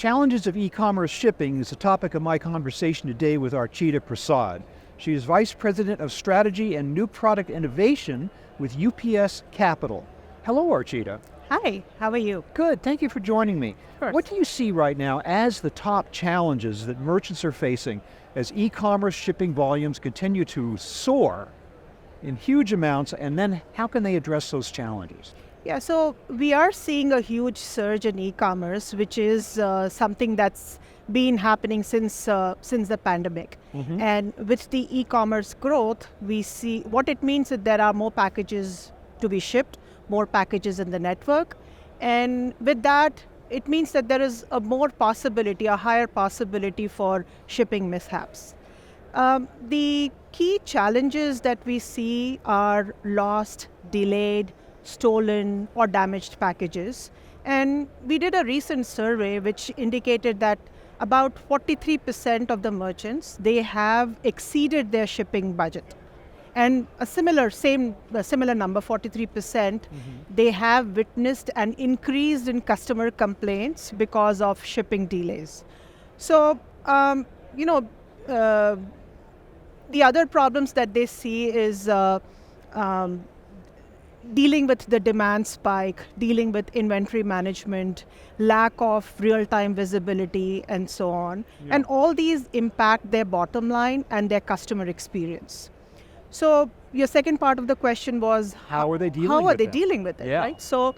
Challenges of e-commerce shipping is the topic of my conversation today with Archita Prasad. She is Vice President of Strategy and New Product Innovation with UPS Capital. Hello, Archita. Hi, how are you? Good, thank you for joining me. Of course. What do you see right now as the top challenges that merchants are facing as e-commerce shipping volumes continue to soar in huge amounts, and then how can they address those challenges? Yeah, so we are seeing a huge surge in e-commerce, which is something that's been happening since the pandemic. And with the e-commerce growth, we see what it means that there are more packages to be shipped, more packages in the network. And with that, it means that there is a higher possibility for shipping mishaps. The key challenges that we see are lost, delayed, stolen or damaged packages. And we did a recent survey which indicated that about 43% of the merchants, they have exceeded their shipping budget. And a similar number, 43%, they have witnessed an increase in customer complaints because of shipping delays. So, the other problems that they see is dealing with the demand spike, dealing with inventory management, lack of real-time visibility, and so on. Yeah. And all these impact their bottom line and their customer experience. So your second part of the question was, how are they dealing with it? Yeah. Right? So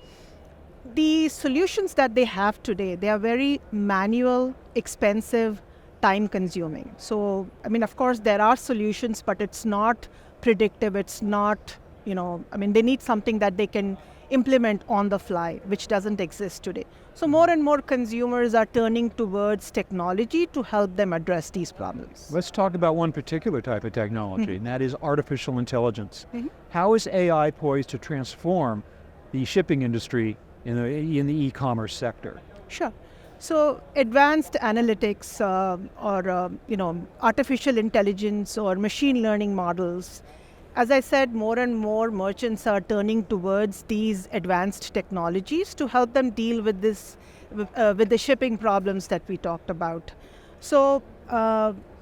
the solutions that they have today, they are very manual, expensive, time-consuming. So, of course, there are solutions, but it's not predictive, it's not they need something that they can implement on the fly, which doesn't exist today. So more and more consumers are turning towards technology to help them address these problems. Let's talk about one particular type of technology, and that is artificial intelligence. How is AI poised to transform the shipping industry in the e-commerce sector? Sure. So advanced analytics artificial intelligence or machine learning models. As I said, more and more merchants are turning towards these advanced technologies to help them deal with with the shipping problems that we talked about. So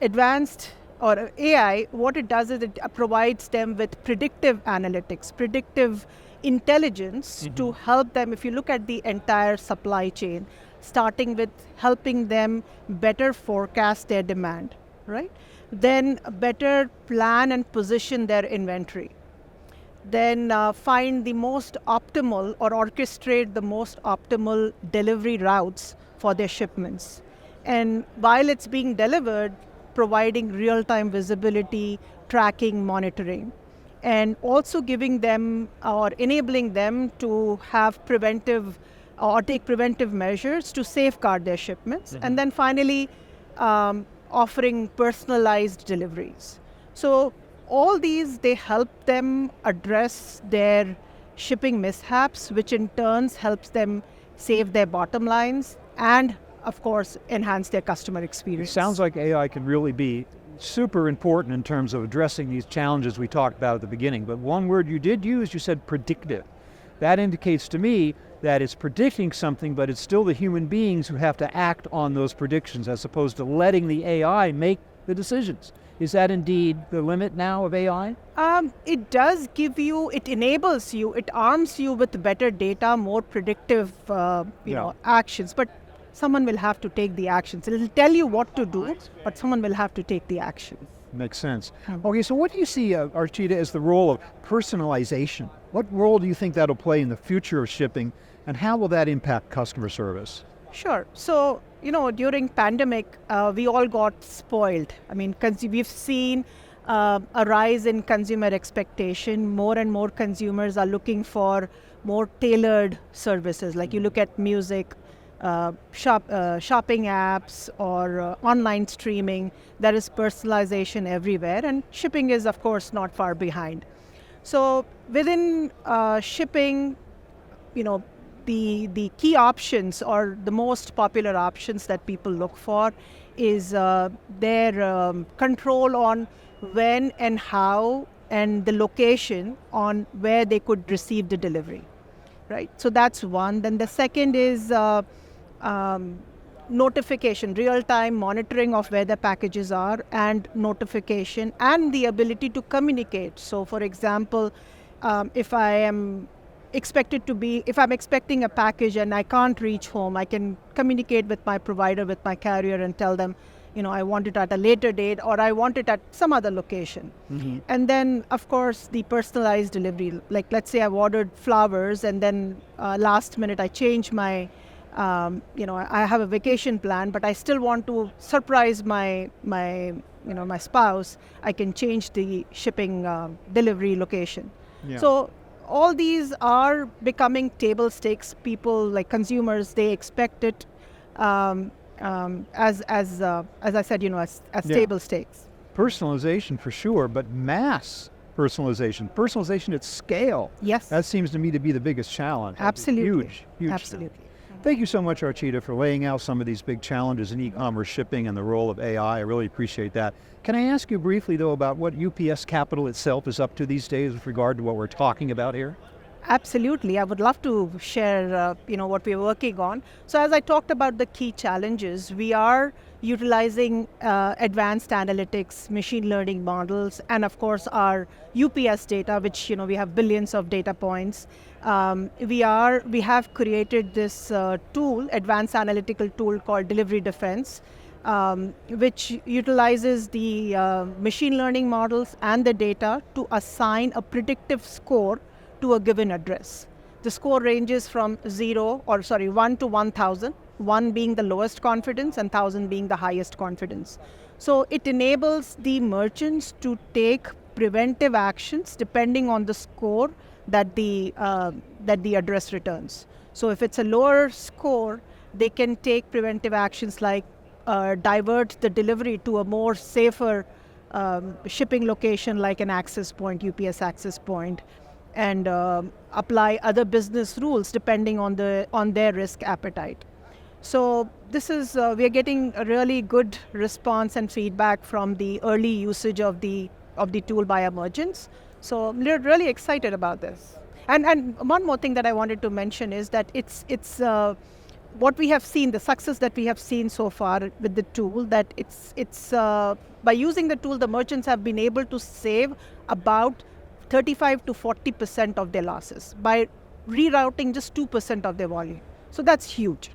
advanced or AI, what it does is it provides them with predictive analytics, predictive intelligence to help them. If you look at the entire supply chain, starting with helping them better forecast their demand, right? Then better plan and position their inventory. Then find the most optimal or orchestrate the most optimal delivery routes for their shipments. And while it's being delivered, providing real-time visibility, tracking, monitoring, and also giving them or enabling them to have preventive or take preventive measures to safeguard their shipments. And then finally, offering personalized deliveries. So all these, they help them address their shipping mishaps, which in turn helps them save their bottom lines and, of course, enhance their customer experience. It sounds like AI can really be super important in terms of addressing these challenges we talked about at the beginning. But one word you did use, you said predictive. That indicates to me that it's predicting something, but it's still the human beings who have to act on those predictions as opposed to letting the AI make the decisions. Is that indeed the limit now of AI? It does give you, it enables you, it arms you with better data, more predictive actions, but someone will have to take the actions. It'll tell you what to do, but someone will have to take the action. Makes sense. Okay, so what do you see, Archita, as the role of personalization? What role do you think that'll play in the future of shipping, and how will that impact customer service? Sure. So, during pandemic, we all got spoiled. We've seen a rise in consumer expectation. More and more consumers are looking for more tailored services. Like you look at music, shopping apps or online streaming, there is personalization everywhere, and shipping is, of course, not far behind. So within shipping, the key options or the most popular options that people look for is their control on when and how and the location on where they could receive the delivery, right? So that's one. Then the second is notification, real-time monitoring of where the packages are, and notification, and the ability to communicate. So for example, if I'm expecting a package and I can't reach home, I can communicate with my provider, with my carrier, and tell them, I want it at a later date, or I want it at some other location. And then, of course, the personalized delivery. Like, let's say I've ordered flowers, and then last minute I change my, I have a vacation plan, but I still want to surprise my spouse. I can change the shipping delivery location. Yeah. So all these are becoming table stakes. People, like consumers, they expect it. As I said, as table stakes. Personalization for sure, but mass personalization at scale. Yes. That seems to me to be the biggest challenge. Absolutely. Huge. Absolutely. Thank you so much, Archita, for laying out some of these big challenges in e-commerce shipping and the role of AI. I really appreciate that. Can I ask you briefly, though, about what UPS Capital itself is up to these days with regard to what we're talking about here? Absolutely. I would love to share, what we're working on. So as I talked about the key challenges, we are utilizing advanced analytics, machine learning models, and of course our UPS data, which, we have billions of data points. We have created this tool, advanced analytical tool called Delivery Defense, which utilizes the machine learning models and the data to assign a predictive score to a given address. The score ranges from 1 to 1,000, 1 being the lowest confidence and 1,000 being the highest confidence. So it enables the merchants to take preventive actions depending on the score that the address returns. So if it's a lower score, they can take preventive actions like divert the delivery to a more safer shipping location like an access point, UPS access point, and apply other business rules depending on their risk appetite. So this is we are getting a really good response and feedback from the early usage of the tool by our merchants. So we're really excited about this. And one more thing that I wanted to mention is that it's what we have seen, the success that we have seen so far with the tool, that it's by using the tool, the merchants have been able to save about 35 to 40% of their losses by rerouting just 2% of their volume. So that's huge.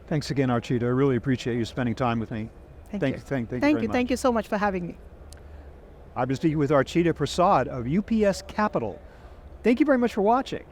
Thanks again, Archita. I really appreciate you spending time with me. Thank you. Thank you very much. Thank you so much for having me. I've been speaking with Archita Prasad of UPS Capital. Thank you very much for watching.